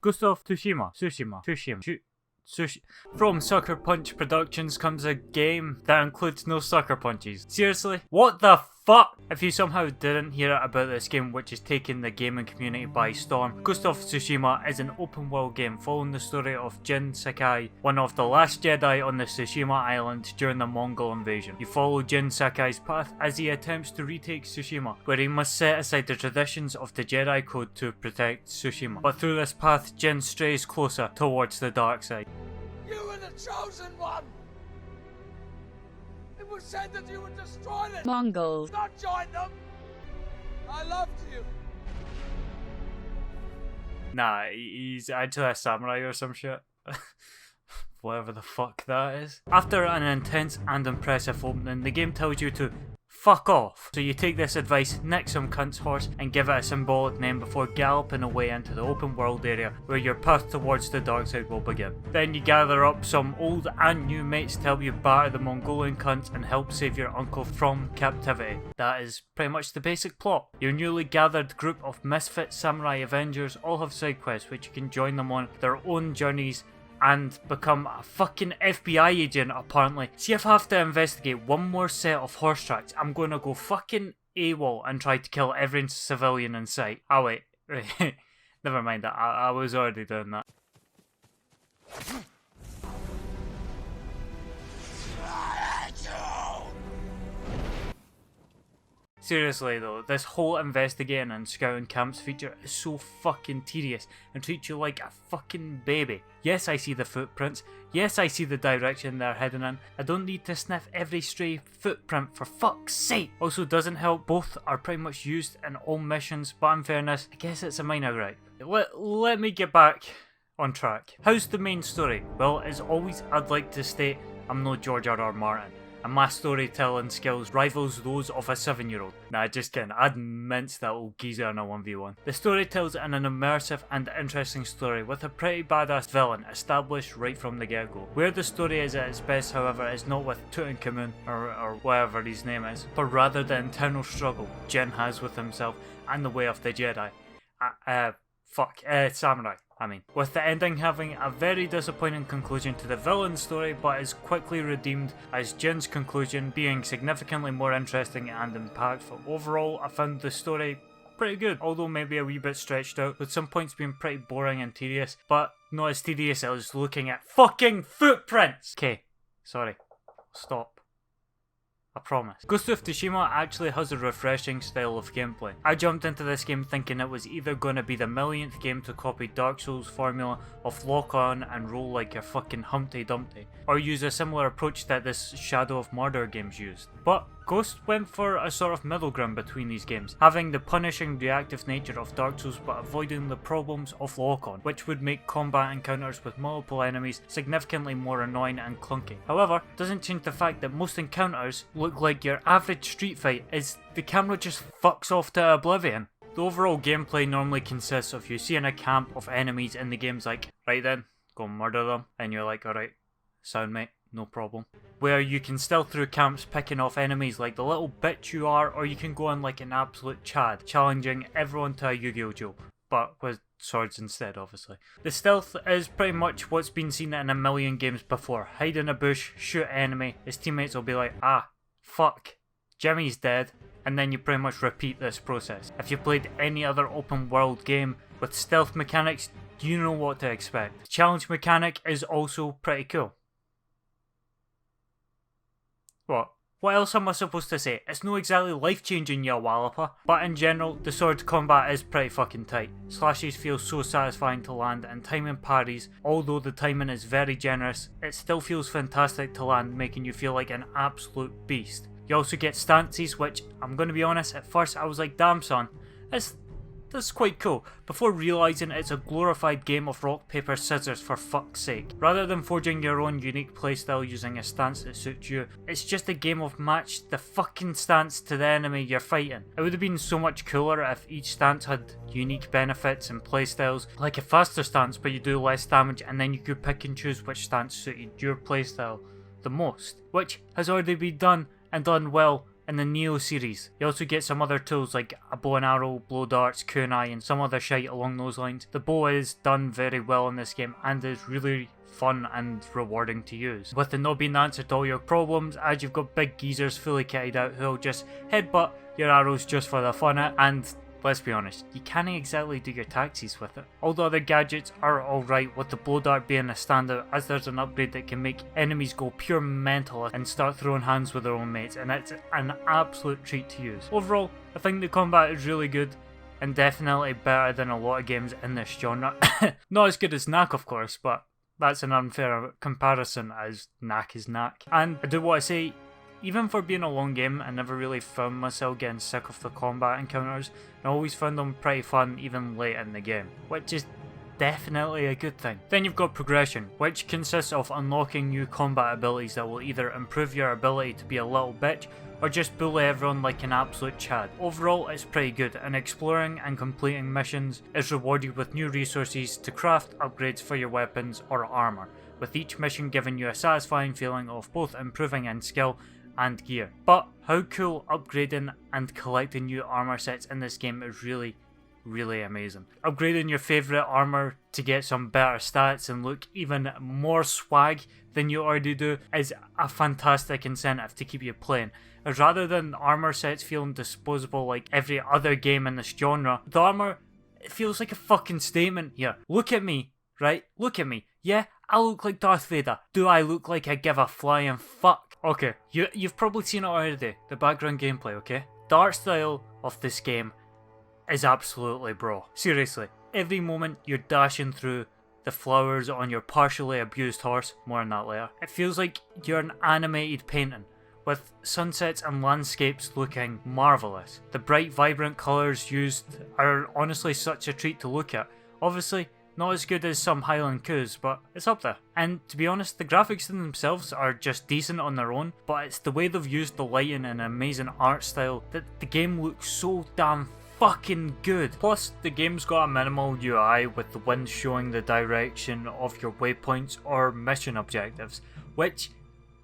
Ghost of Tsushima. From Sucker Punch Productions comes a game that includes no sucker punches. Seriously? What the fuck? If you somehow didn't hear about this game, which is taking the gaming community by storm, Ghost of Tsushima is an open world game following the story of Jin Sakai, one of the last Jedi on the Tsushima Island during the Mongol invasion. You follow Jin Sakai's path as he attempts to retake Tsushima, where he must set aside the traditions of the Jedi Code to protect Tsushima. But through this path, Jin strays closer towards the dark side. You were the chosen one! It was said that you would destroy them! Mongols. Not join them! I loved you! Nah, he's actually a samurai or some shit. Whatever the fuck that is. After an intense and impressive opening, the game tells you to fuck off. So you take this advice, nick some cunt's horse, and give it a symbolic name before galloping away into the open world area where your path towards the dark side will begin. Then you gather up some old and new mates to help you batter the Mongolian cunts and help save your uncle from captivity. That is pretty much the basic plot. Your newly gathered group of misfit samurai avengers all have side quests which you can join them on their own journeys and become a fucking FBI agent apparently. See, if I have to investigate one more set of horse tracks, I'm gonna go fucking AWOL and try to kill every civilian in sight. Oh wait, never mind that, I was already doing that. Seriously though, this whole investigating and scouting camps feature is so fucking tedious and treats you like a fucking baby. Yes, I see the footprints. Yes, I see the direction they're heading in. I don't need to sniff every stray footprint for fuck's sake. Also doesn't help, both are pretty much used in all missions, but in fairness, I guess it's a minor gripe. Let me get back on track. How's the main story? Well, as always, I'd like to state I'm no George R.R. Martin, and my storytelling skills rivals those of a 7-year-old. Nah, just kidding, I'd mince that old geezer in a 1v1. The story tells an immersive and interesting story with a pretty badass villain established right from the get-go. Where the story is at its best, however, is not with Tutankhamun or whatever his name is, but rather the internal struggle Jin has with himself and the way of the Jedi. Samurai. With the ending having a very disappointing conclusion to the villain's story, but is quickly redeemed as Jin's conclusion being significantly more interesting and impactful. Overall, I found the story pretty good, although maybe a wee bit stretched out, with some points being pretty boring and tedious, but not as tedious as looking at fucking footprints! Okay, sorry. Stop. I promise. Ghost of Tsushima actually has a refreshing style of gameplay. I jumped into this game thinking it was either going to be the millionth game to copy Dark Souls' formula of lock on and roll like a fucking Humpty Dumpty, or use a similar approach that this Shadow of Mordor games used. But Ghost went for a sort of middle ground between these games, having the punishing reactive nature of Dark Souls but avoiding the problems of lock-on, which would make combat encounters with multiple enemies significantly more annoying and clunky. However, doesn't change the fact that most encounters look like your average street fight as the camera just fucks off to oblivion. The overall gameplay normally consists of you seeing a camp of enemies and the game's like, right then, go murder them, and you're like, alright, sound mate. No problem. Where you can stealth through camps picking off enemies like the little bitch you are, or you can go on like an absolute Chad, challenging everyone to a Yu-Gi-Oh! Duel, but with swords instead obviously. The stealth is pretty much what's been seen in a million games before. Hide in a bush, shoot enemy, his teammates will be like, ah, fuck, Jimmy's dead, and then you pretty much repeat this process. If you played any other open world game with stealth mechanics, you know what to expect. The challenge mechanic is also pretty cool. What else am I supposed to say? It's no exactly life-changing, ya walloper. But in general, the sword combat is pretty fucking tight. Slashes feel so satisfying to land, and timing parries, although the timing is very generous, it still feels fantastic to land, making you feel like an absolute beast. You also get stances, which, I'm gonna be honest, at first I was like, damn son, that's quite cool, before realising it's a glorified game of rock, paper, scissors for fuck's sake. Rather than forging your own unique playstyle using a stance that suits you, it's just a game of match the fucking stance to the enemy you're fighting. It would have been so much cooler if each stance had unique benefits and playstyles, like a faster stance but you do less damage, and then you could pick and choose which stance suited your playstyle the most, which has already been done and done well in the Neo series. You also get some other tools like a bow and arrow, blow darts, kunai, and some other shite along those lines. The bow is done very well in this game and is really fun and rewarding to use, with the not being the answer to all your problems, as you've got big geezers fully kitted out who'll just headbutt your arrows just for the fun of it, and let's be honest, you can't exactly do your taxis with it. All the other gadgets are alright, with the blow dart being a standout, as there's an upgrade that can make enemies go pure mental and start throwing hands with their own mates, and it's an absolute treat to use. Overall, I think the combat is really good, and definitely better than a lot of games in this genre. Not as good as Knack, of course, but that's an unfair comparison, as Knack is Knack. And I do want to say, even for being a long game, I never really found myself getting sick of the combat encounters. I always found them pretty fun even late in the game, which is definitely a good thing. Then you've got progression, which consists of unlocking new combat abilities that will either improve your ability to be a little bitch or just bully everyone like an absolute chad. Overall, it's pretty good, and exploring and completing missions is rewarded with new resources to craft upgrades for your weapons or armor, with each mission giving you a satisfying feeling of both improving in skill and gear. But how cool upgrading and collecting new armor sets in this game is really amazing. Upgrading your favourite armor to get some better stats and look even more swag than you already do is a fantastic incentive to keep you playing. As rather than armor sets feeling disposable like every other game in this genre, the armor, it feels like a fucking statement here. Look at me, right? Look at me. Yeah, I look like Darth Vader. Do I look like I give a flying fuck? Okay, you've probably seen it already, the background gameplay, okay? The art style of this game is absolutely bro. Seriously, every moment you're dashing through the flowers on your partially abused horse, more on that later, it feels like you're an animated painting, with sunsets and landscapes looking marvellous. The bright, vibrant colours used are honestly such a treat to look at. Obviously, not as good as some Highland coups, but it's up there. And to be honest, the graphics in themselves are just decent on their own, but it's the way they've used the lighting and amazing art style that the game looks so damn fucking good. Plus, the game's got a minimal UI, with the wind showing the direction of your waypoints or mission objectives, which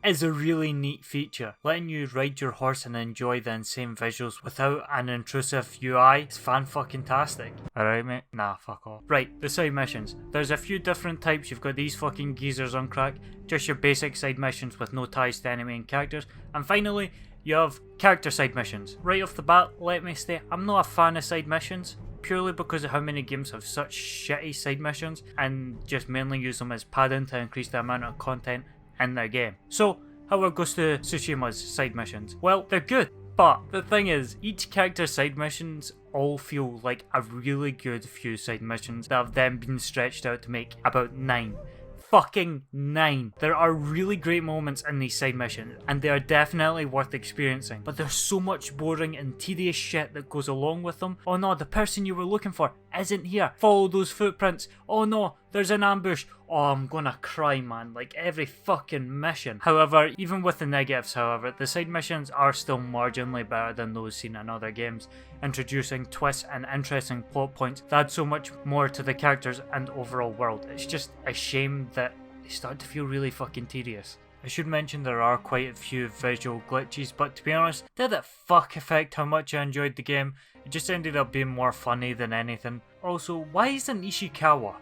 is a really neat feature. Letting you ride your horse and enjoy the insane visuals without an intrusive UI is fan-fucking-tastic. Alright mate? Nah, fuck off. Right, the side missions. There's a few different types. You've got these fucking geezers on crack, just your basic side missions with no ties to any main characters, and finally, you have character side missions. Right off the bat, let me say, I'm not a fan of side missions, purely because of how many games have such shitty side missions and just mainly use them as padding to increase the amount of content in their game. So, how goes to Tsushima's side missions? Well, they're good, but the thing is, each character's side missions all feel like a really good few side missions that have then been stretched out to make about 9. Fucking 9. There are really great moments in these side missions, and they are definitely worth experiencing, but there's so much boring and tedious shit that goes along with them. Oh no, the person you were looking for isn't here. Follow those footprints. Oh no, there's an ambush. Oh, I'm gonna cry, man, like every fucking mission. However, even with the negatives, the side missions are still marginally better than those seen in other games, introducing twists and interesting plot points that add so much more to the characters and overall world. It's just a shame that they start to feel really fucking tedious. I should mention there are quite a few visual glitches, but to be honest, did it fuck affect how much I enjoyed the game? It just ended up being more funny than anything. Also, why isn't Ishikawa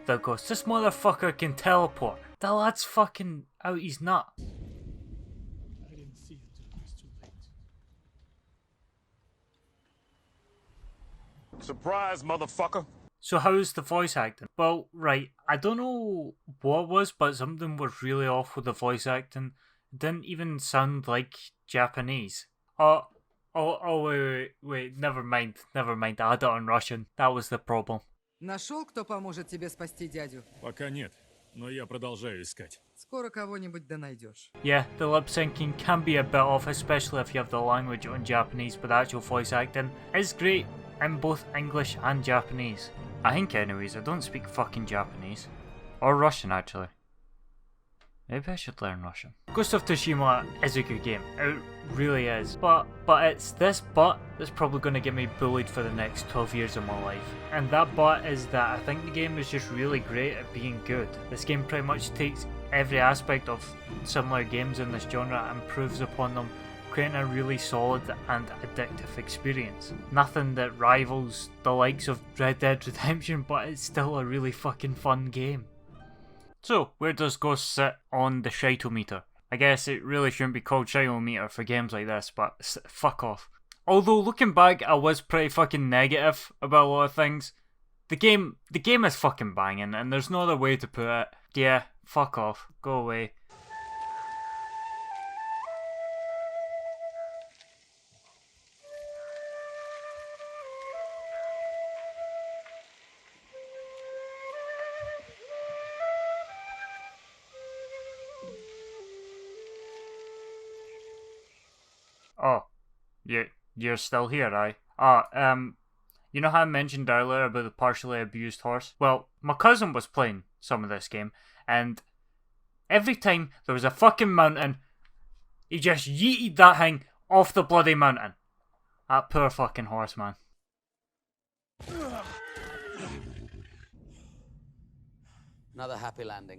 the ghost? This motherfucker can teleport. The lad's fucking out his nut. I didn't see it till it was too late. Surprise, motherfucker! So how's the voice acting? Well, right, I don't know what it was, but something was really off with the voice acting. It didn't even sound like Japanese. Wait, never mind, I had it on Russian. That was the problem. Нашел, кто поможет тебе спасти дядю? Пока нет, но я продолжаю искать. Скоро кого-нибудь да найдешь. Yeah, the lip syncing can be a bit off, especially if you have the language on Japanese, but the actual voice acting is great in both English and Japanese. I think anyways, I don't speak fucking Japanese. Or Russian actually. Maybe I should learn Russian. Ghost of Tsushima is a good game. It really is. But it's this but that's probably going to get me bullied for the next 12 years of my life. And that but is that I think the game is just really great at being good. This game pretty much takes every aspect of similar games in this genre and improves upon them creating a really solid and addictive experience. Nothing that rivals the likes of Red Dead Redemption, but it's still a really fucking fun game. So, where does Ghost sit on the shitometer? I guess it really shouldn't be called shitometer for games like this, but fuck off. Although looking back, I was pretty fucking negative about a lot of things. The game is fucking banging, and there's no other way to put it. Yeah, fuck off. Go away. Oh, you're still here, aye? You know how I mentioned earlier about the partially abused horse? Well, my cousin was playing some of this game, and every time there was a fucking mountain, he just yeeted that thing off the bloody mountain. That poor fucking horse, man. Another happy landing.